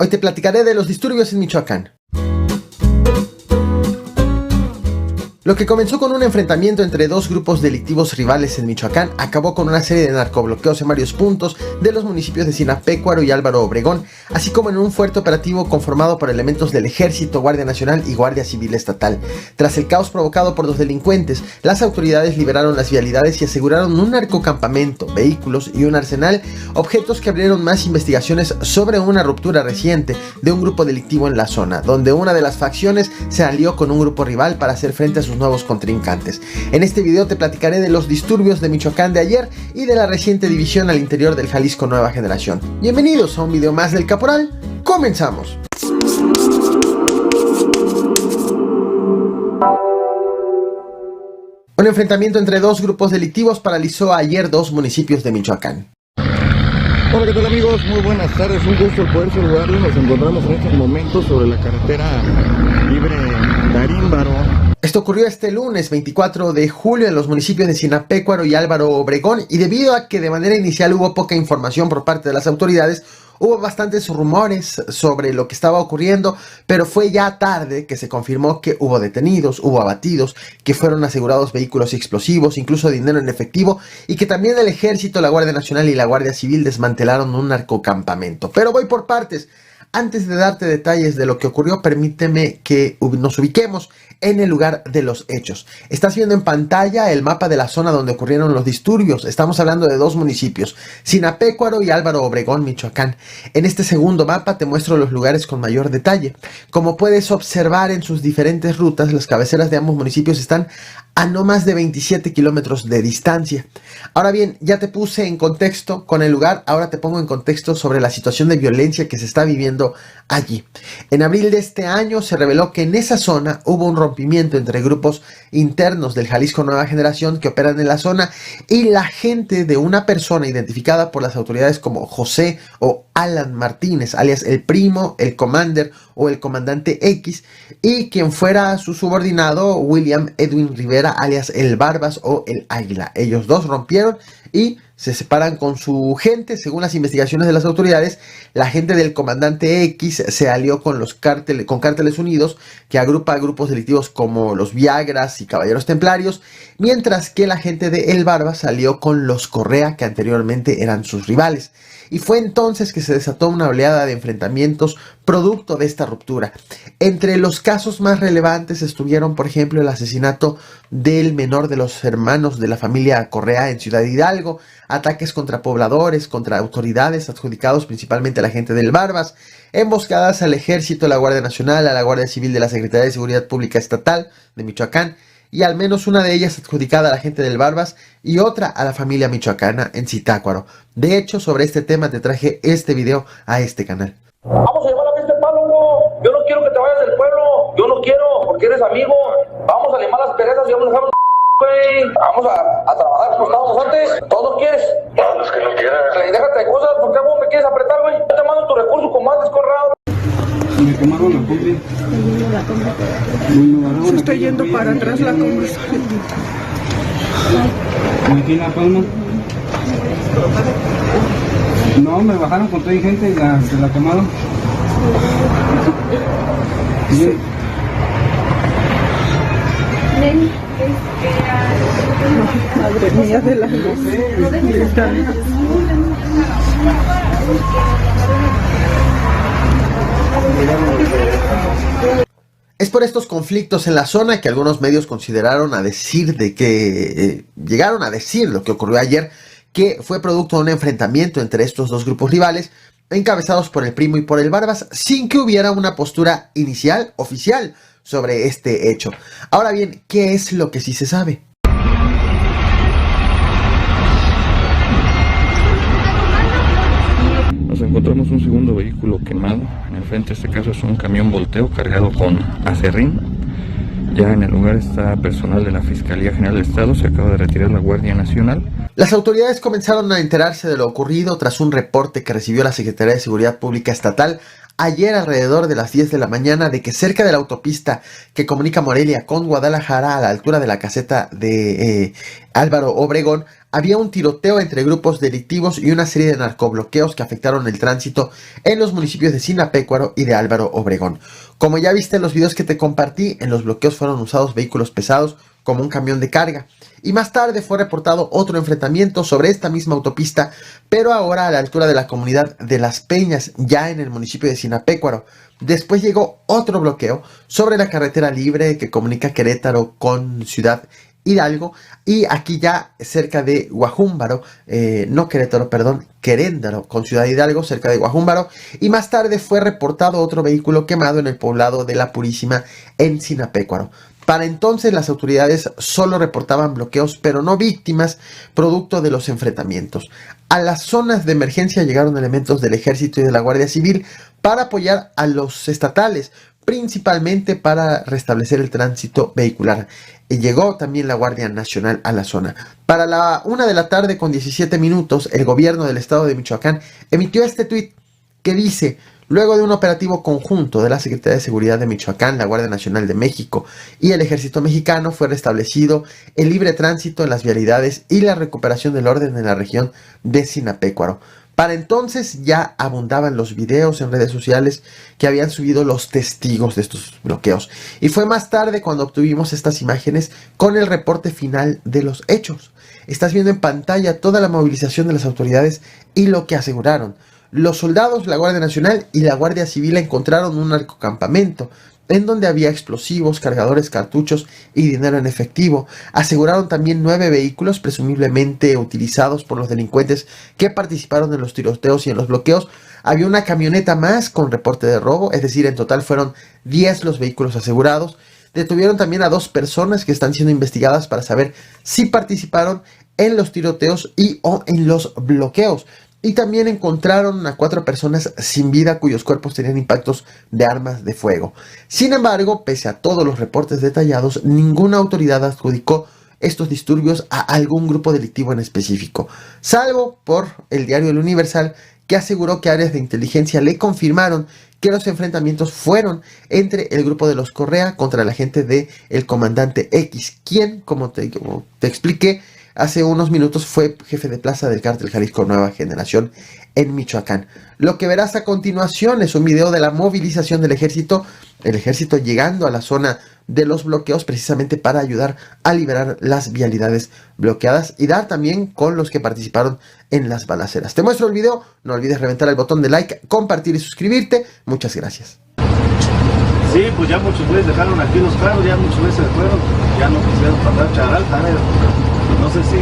Hoy te platicaré de los disturbios en Michoacán. Lo que comenzó con un enfrentamiento entre dos grupos delictivos rivales en Michoacán acabó con una serie de narcobloqueos en varios puntos de los municipios de Sinapecuaro y Álvaro Obregón, así como en un fuerte operativo conformado por elementos del Ejército, Guardia Nacional y Guardia Civil Estatal. Tras el caos provocado por los delincuentes, las autoridades liberaron las vialidades y aseguraron un narcocampamento, vehículos y un arsenal, objetos que abrieron más investigaciones sobre una ruptura reciente de un grupo delictivo en la zona, donde una de las facciones se alió con un grupo rival para hacer frente a sus nuevos contrincantes. En este video te platicaré de los disturbios de Michoacán de ayer y de la reciente división al interior del Jalisco Nueva Generación. Bienvenidos a un video más del Caporal. ¡Comenzamos! Un enfrentamiento entre dos grupos delictivos paralizó ayer dos municipios de Michoacán. Hola, ¿qué tal amigos? Muy buenas tardes, un gusto poder saludarlos. Nos encontramos en estos momentos sobre la carretera libre Darímbaro. Esto ocurrió este lunes 24 de julio en los municipios de Sinapecuaro y Álvaro Obregón, y debido a que de manera inicial hubo poca información por parte de las autoridades, hubo bastantes rumores sobre lo que estaba ocurriendo, pero fue ya tarde que se confirmó que hubo detenidos, hubo abatidos, que fueron asegurados vehículos explosivos, incluso dinero en efectivo, y que también el Ejército, la Guardia Nacional y la Guardia Civil desmantelaron un narcocampamento. Pero voy por partes. Antes de darte detalles de lo que ocurrió, permíteme que nos ubiquemos en el lugar de los hechos. Estás viendo en pantalla el mapa de la zona donde ocurrieron los disturbios. Estamos hablando de dos municipios, Sinapecuaro y Álvaro Obregón, Michoacán. En este segundo mapa te muestro los lugares con mayor detalle. Como puedes observar en sus diferentes rutas, las cabeceras de ambos municipios están a no más de 27 kilómetros de distancia. Ahora bien, ya te puse en contexto con el lugar, ahora te pongo en contexto sobre la situación de violencia que se está viviendo allí. En abril de este año se reveló que en esa zona hubo un rompimiento entre grupos internos del Jalisco Nueva Generación que operan en la zona y la gente de una persona identificada por las autoridades como José o Alan Martínez, alias el Primo, el Commander o el Comandante X, y quien fuera su subordinado William Edwin Rivera, alias el Barbas o el Águila. Ellos dos rompieron y se separan con su gente. Según las investigaciones de las autoridades, la gente del Comandante X se alió con Cárteles Unidos, que agrupa a grupos delictivos como los Viagras y Caballeros Templarios, mientras que la gente de El Barbas se alió con los Correa, que anteriormente eran sus rivales. Y fue entonces que se desató una oleada de enfrentamientos producto de esta ruptura. Entre los casos más relevantes estuvieron, por ejemplo, el asesinato del menor de los hermanos de la familia Correa en Ciudad Hidalgo, ataques contra pobladores, contra autoridades adjudicados principalmente a la gente del Barbas, emboscadas al Ejército, a la Guardia Nacional, a la Guardia Civil de la Secretaría de Seguridad Pública Estatal de Michoacán, y al menos una de ellas adjudicada a la gente del Barbas y otra a la familia michoacana en Zitácuaro. De hecho, sobre este tema te traje este video a este canal. Vamos a llevar a este palo, yo no quiero que te vayas del pueblo, yo no quiero, porque eres amigo. Vamos a limar las perezas y vamos a dejar güey. Vamos a trabajar como estábamos antes. ¿Todo quieres? No, es que no quieras. Déjate de cosas, ¿por qué vos me quieres apretar, güey? Yo te mando tu recurso con más descorrado. Me quemaron la combi. Se está yendo para atrás la combi. Aquí en La Palma. No, me bajaron con toda gente y se la quemaron. Sí. Madre mía de la luz. Es por estos conflictos en la zona que algunos medios llegaron a decir lo que ocurrió ayer, que fue producto de un enfrentamiento entre estos dos grupos rivales, encabezados por el Primo y por el Barbas, sin que hubiera una postura inicial, oficial, sobre este hecho. Ahora bien, ¿qué es lo que sí se sabe? Nos encontramos un segundo vehículo quemado. En el frente, este caso es un camión volteo cargado con acerrín. Ya en el lugar está personal de la Fiscalía General del Estado. Se acaba de retirar la Guardia Nacional. Las autoridades comenzaron a enterarse de lo ocurrido tras un reporte que recibió la Secretaría de Seguridad Pública Estatal ayer alrededor de las 10 de la mañana de que cerca de la autopista que comunica Morelia con Guadalajara, a la altura de la caseta de Álvaro Obregón, había un tiroteo entre grupos delictivos y una serie de narcobloqueos que afectaron el tránsito en los municipios de Sinapecuaro y de Álvaro Obregón. Como ya viste en los videos que te compartí, en los bloqueos fueron usados vehículos pesados como un camión de carga. Y más tarde fue reportado otro enfrentamiento sobre esta misma autopista, pero ahora a la altura de la comunidad de Las Peñas, ya en el municipio de Sinapecuaro. Después llegó otro bloqueo sobre la carretera libre que comunica Querétaro con Ciudad Hidalgo, y aquí ya cerca de Guajúmbaro, no Querétaro, perdón, Queréndaro con Ciudad Hidalgo, cerca de Guajúmbaro. Y más tarde fue reportado otro vehículo quemado en el poblado de La Purísima en Sinapecuaro. Para entonces las autoridades solo reportaban bloqueos, pero no víctimas, producto de los enfrentamientos. A las zonas de emergencia llegaron elementos del Ejército y de la Guardia Civil para apoyar a los estatales, principalmente para restablecer el tránsito vehicular. Y llegó también la Guardia Nacional a la zona. Para la 1 de la tarde con 17 minutos, el gobierno del estado de Michoacán emitió este tuit que dice: luego de un operativo conjunto de la Secretaría de Seguridad de Michoacán, la Guardia Nacional de México y el Ejército Mexicano, fue restablecido el libre tránsito en las vialidades y la recuperación del orden en la región de Sinapecuaro. Para entonces ya abundaban los videos en redes sociales que habían subido los testigos de estos bloqueos. Y fue más tarde cuando obtuvimos estas imágenes con el reporte final de los hechos. Estás viendo en pantalla toda la movilización de las autoridades y lo que aseguraron. Los soldados, la Guardia Nacional y la Guardia Civil encontraron un narcocampamento en donde había explosivos, cargadores, cartuchos y dinero en efectivo. Aseguraron también 9 vehículos presumiblemente utilizados por los delincuentes que participaron en los tiroteos y en los bloqueos. Había una camioneta más con reporte de robo, es decir, en total fueron 10 los vehículos asegurados. Detuvieron también a 2 personas que están siendo investigadas para saber si participaron en los tiroteos y o en los bloqueos. Y también encontraron a 4 personas sin vida cuyos cuerpos tenían impactos de armas de fuego. Sin embargo, pese a todos los reportes detallados, ninguna autoridad adjudicó estos disturbios a algún grupo delictivo en específico, salvo por el diario El Universal, que aseguró que áreas de inteligencia le confirmaron que los enfrentamientos fueron entre el grupo de los Correa contra la gente del comandante X, quien, como te expliqué, hace unos minutos fue jefe de plaza del cártel Jalisco Nueva Generación en Michoacán. Lo que verás a continuación es un video de la movilización del ejército, el ejército llegando a la zona de los bloqueos precisamente para ayudar a liberar las vialidades bloqueadas y dar también con los que participaron en las balaceras. Te muestro el video, no olvides reventar el botón de like, compartir y suscribirte. Muchas gracias. Sí, pues ya muchos güeyes dejaron aquí los carros, ya muchos güeyes se fueron, ya no quisieron pasar charal, no sé si...